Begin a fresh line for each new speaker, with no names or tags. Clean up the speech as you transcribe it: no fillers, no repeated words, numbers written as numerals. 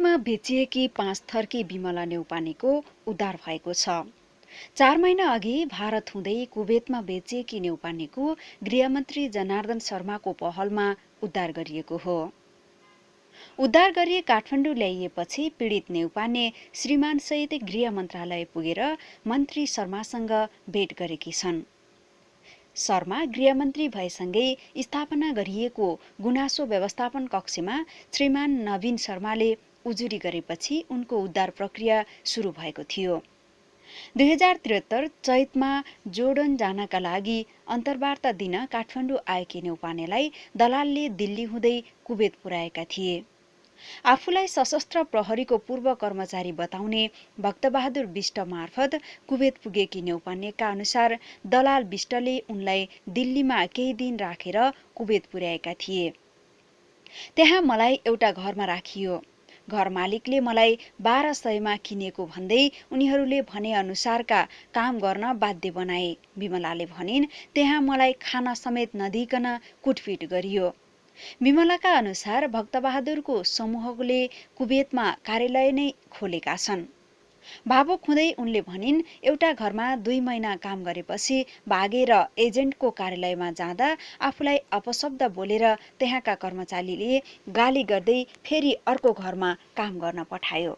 कुवेतमा बेचिएकी 5 थरकी बिमला न्यौपानेको उद्धार भएको छ। 4 महिना अघि भारत हुँदै कुवेतमा बेचिएकी न्यौपानेको गृहमन्त्री जनार्दन शर्माको पहलमा उद्धार गरिएको हो। उद्धार गरी काठमाडौँ ल्याइएपछि पीडित न्यौपाने श्रीमानसहित गृह मन्त्रालय पुगेर मन्त्री शर्मासँग भेट गरेकी छन्। शर्मा गृहमन्त्री भएसँगै स्थापना गरिएको गुनासो व्यवस्थापन कक्षमा श्रीमान नवीन शर्माले उजुरी गरेपछि उनको उद्धार प्रक्रिया सुरु भएको थियो। 2073 चैतमा जोर्डन जानका लागि अन्तर्वार्ता दिन काठमाडौँ आएकी न्यौपानेलाई दलालले दिल्ली हुँदै कुवेत पुर्याएका थिए। आफूलाई सशस्त्र प्रहरीको पूर्व कर्मचारी बताउने भक्तबहादुर बिष्ट मार्फत कुवेत पुगेकी न्यौपानेका अनुसार दलाल बिष्टले उनलाई दिल्लीमा केही दिन राखेर कुवेत पुर्याएका थिए। त्यहाँ मलाई एउटा घरमा राखियो। घर मालिकले मलाई 1200 किनेको भन्दै उनीहरूले भने अनुसारका काम गर्न बाध्य बनाए। बिमलाले भनिन्, त्यहाँ मलाई खाना समेत नदिइकन कुटपिट गरियो। बिमलाका अनुसार भक्तबहादुरको समूहले कुवेतमा कार्यालय नै खोलेका छन्। भावुक हुँदै उनले भनिन्, एउटा घरमा 2 महिना काम गरेपछि भागेर एजेन्टको कार्यालयमा जाँदा आफूलाई अपशब्द बोलेर त्यहाँका कर्मचारीले गाली गर्दै फेरि अर्को घरमा काम गर्न पठायो।